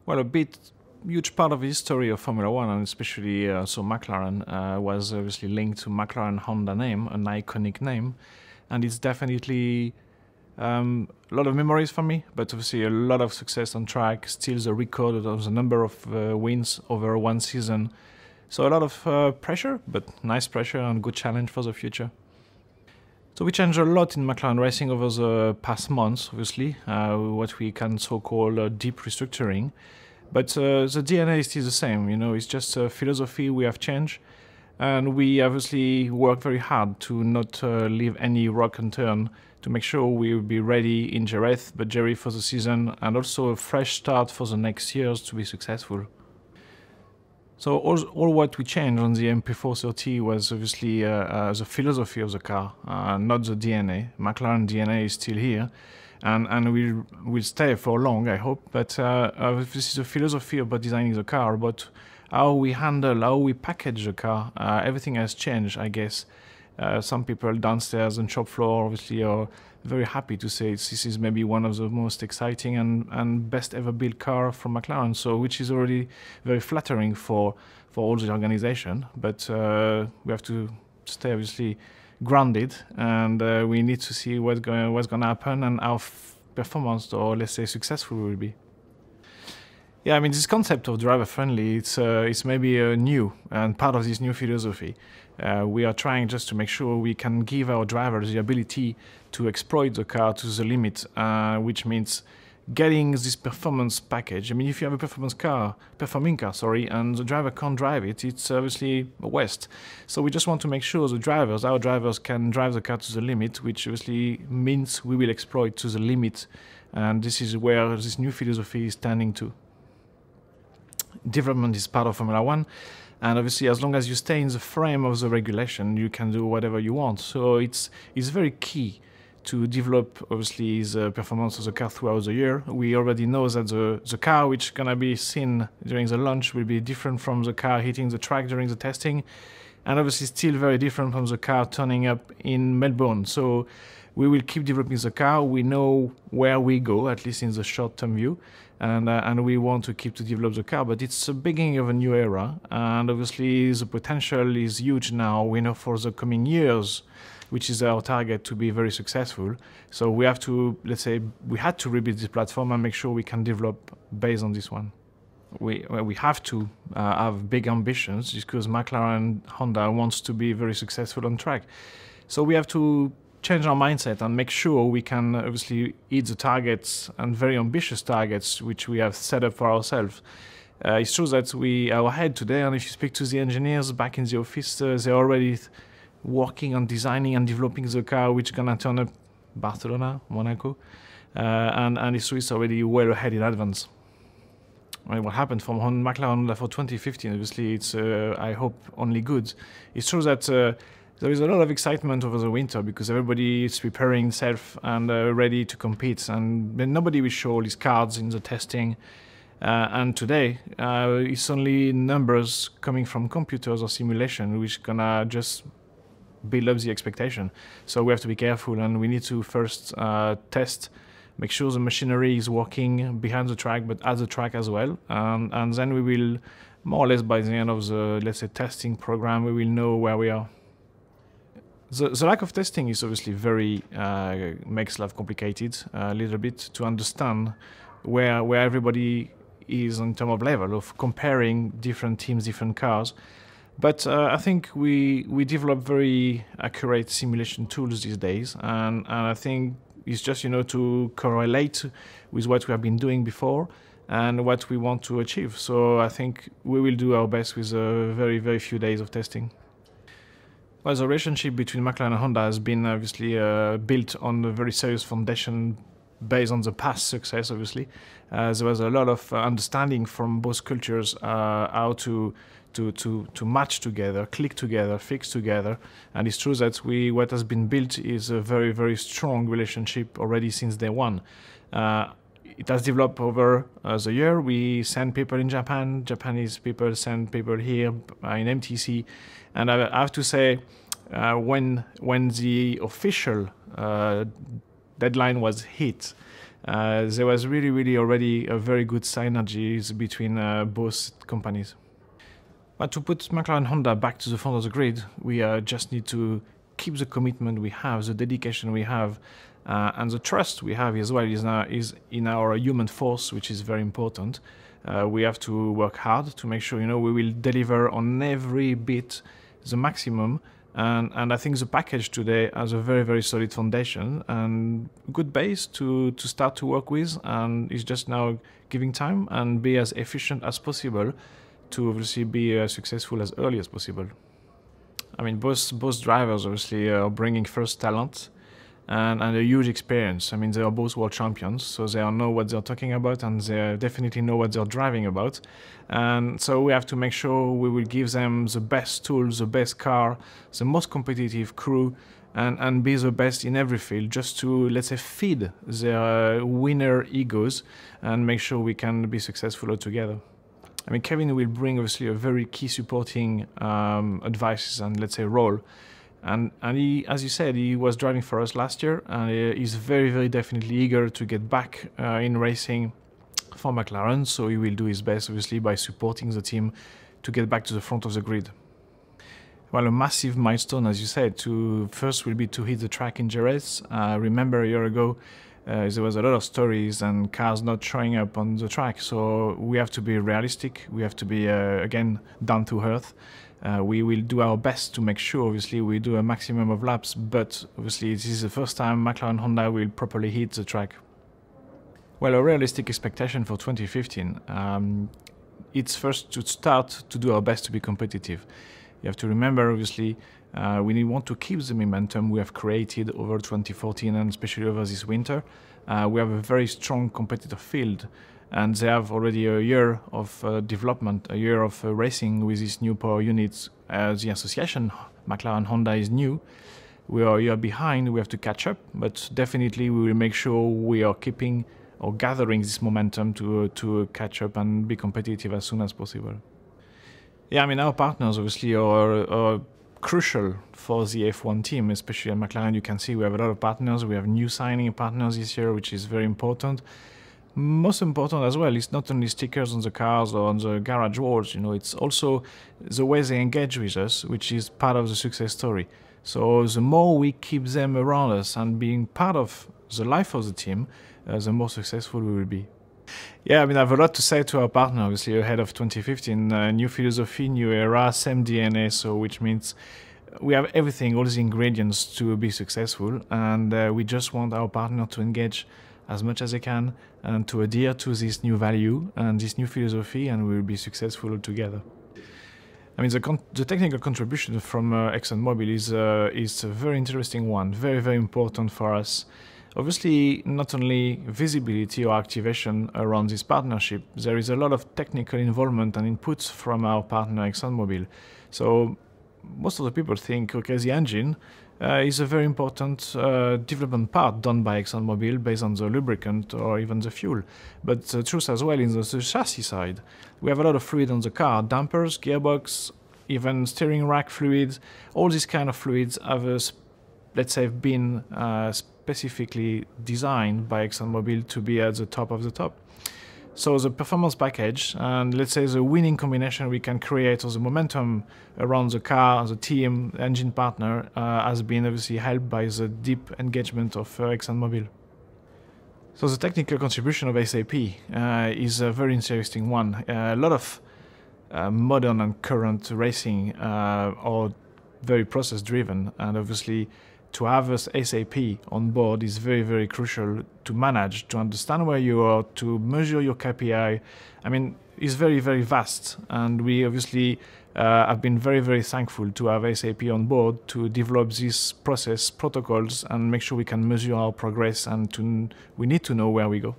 Well, huge part of the history of Formula One, and especially so McLaren, was obviously linked to McLaren Honda name, an iconic name, and it's definitely a lot of memories for me, but obviously a lot of success on track, still the record of the number of wins over one season. So a lot of pressure, but nice pressure and good challenge for the future. So we changed a lot in McLaren Racing over the past months, obviously, what we can so-call deep restructuring. But the DNA is still the same, it's just a philosophy we have changed. And we obviously work very hard to not leave any rock unturned, to make sure we will be ready in Jerez, but Jerry for the season, and also a fresh start for the next years to be successful. So all what we changed on the MP430 was obviously the philosophy of the car, not the DNA. McLaren DNA is still here, and will stay for long, I hope. But this is a philosophy about designing the car, about how we handle, how we package the car. Everything has changed, I guess. Some people downstairs on shop floor obviously are very happy to say this is maybe one of the most exciting and best ever built car from McLaren, so which is already very flattering for all the organization. But we have to stay obviously grounded, and we need to see what's going to happen and how performance, or let's say successful, we will be. Yeah, I mean, this concept of driver friendly, it's maybe new and part of this new philosophy. We are trying just to make sure we can give our drivers the ability to exploit the car to the limit, which means getting this performance package. I mean, if you have a performing car, and the driver can't drive it, it's obviously a waste. So we just want to make sure our drivers can drive the car to the limit, which obviously means we will exploit to the limit. And this is where this new philosophy is standing to. Development is part of Formula One, and obviously as long as you stay in the frame of the regulation, you can do whatever you want. So it's very key to develop obviously the performance of the car throughout the year. We already know that the car which is gonna be seen during the launch will be different from the car hitting the track during the testing, and obviously still very different from the car turning up in Melbourne. So we will keep developing the car. We know where we go, at least in the short-term view, and we want to keep to develop the car. But it's the beginning of a new era, and obviously the potential is huge now. We know for the coming years, which is our target, to be very successful. So we have to, let's say, we had to rebuild this platform and make sure we can develop based on this one. We have to have big ambitions, because McLaren Honda wants to be very successful on track. So we have to change our mindset and make sure we can obviously hit the targets, and very ambitious targets which we have set up for ourselves. It's true that we are ahead today, and if you speak to the engineers back in the office, they're already working on designing and developing the car which is gonna turn up Barcelona, Monaco, and it's already well ahead in advance. I mean, what happened from McLaren for 2015, obviously it's I hope only good. It's true that there is a lot of excitement over the winter, because everybody is preparing himself and ready to compete, and nobody will show all his cards in the testing. And today, it's only numbers coming from computers or simulation which gonna just build up the expectation. So we have to be careful, and we need to first test, make sure the machinery is working behind the track, but at the track as well. And then we will, more or less by the end of the, let's say, testing program, we will know where we are. The lack of testing is obviously very, makes life complicated a little bit to understand where everybody is in terms of level of comparing different teams, different cars. But I think we develop very accurate simulation tools these days, and I think it's just to correlate with what we have been doing before and what we want to achieve. So I think we will do our best with very, very few days of testing. Well, the relationship between McLaren and Honda has been obviously built on a very serious foundation based on the past success, obviously. There was a lot of understanding from both cultures how to match together, click together, fix together. And it's true that what has been built is a very, very strong relationship already since day one. It has developed over the year. We send people in Japan, Japanese people send people here in MTC. And I have to say, when the official deadline was hit, there was really already a very good synergies between both companies. But to put McLaren Honda back to the front of the grid, we just need to keep the commitment we have, the dedication we have, and the trust we have as well is in our human force, which is very important. We have to work hard to make sure, we will deliver on every bit the maximum. And I think the package today has a very solid foundation and good base to start to work with, and it's just now giving time and be as efficient as possible to obviously be successful as early as possible. I mean, both drivers obviously are bringing first talent and a huge experience. I mean, they are both world champions, so they know what they're talking about and they definitely know what they're driving about. And so we have to make sure we will give them the best tools, the best car, the most competitive crew, and be the best in every field, just to, let's say, feed their winner egos and make sure we can be successful all together. I mean, Kevin will bring obviously a very key supporting advice and, let's say, role. And he, as you said, he was driving for us last year, and he's very definitely eager to get back in racing for McLaren. So he will do his best, obviously, by supporting the team to get back to the front of the grid. Well, a massive milestone, as you said, first will be to hit the track in Jerez. Remember a year ago, there was a lot of stories and cars not showing up on the track. So we have to be realistic. We have to be, again, down to earth. We will do our best to make sure, obviously, we do a maximum of laps, but obviously this is the first time McLaren Honda will properly hit the track. Well, a realistic expectation for 2015, it's first to start to do our best to be competitive. You have to remember, obviously, we want to keep the momentum we have created over 2014 and especially over this winter. We have a very strong competitive field, and they have already a year of development, a year of racing with these new power units. The association, McLaren Honda, is new. We are a year behind, we have to catch up, but definitely we will make sure we are keeping or gathering this momentum to catch up and be competitive as soon as possible. Yeah, I mean, our partners obviously are crucial for the F1 team, especially at McLaren. You can see we have a lot of partners. We have new signing partners this year, which is very important. Most important as well is not only stickers on the cars or on the garage walls, it's also the way they engage with us, which is part of the success story. So the more we keep them around us and being part of the life of the team, the more successful we will be. Yeah, I mean, I have a lot to say to our partner, obviously, ahead of 2015. New philosophy, new era, same DNA, so which means we have everything, all the ingredients to be successful, and we just want our partner to engage as much as they can and to adhere to this new value and this new philosophy, and we will be successful together. I mean, the technical contribution from ExxonMobil is a very interesting one, very important for us. Obviously, not only visibility or activation around this partnership, there is a lot of technical involvement and inputs from our partner ExxonMobil. So most of the people think, okay, the engine is a very important development part done by ExxonMobil based on the lubricant or even the fuel. But the truth as well is the chassis side. We have a lot of fluid on the car, dampers, gearbox, even steering rack fluids. All these kind of fluids have, let's say, been specifically designed by ExxonMobil to be at the top of the top. So the performance package and, let's say, the winning combination we can create, or the momentum around the car, the team, the engine partner, has been obviously helped by the deep engagement of ExxonMobil. So the technical contribution of SAP is a very interesting one. A lot of modern and current racing are very process driven, and obviously to have us SAP on board is very crucial to manage, to understand where you are, to measure your KPI. I mean, it's very vast, and we obviously have been very thankful to have SAP on board to develop these process protocols and make sure we can measure our progress, and we need to know where we go.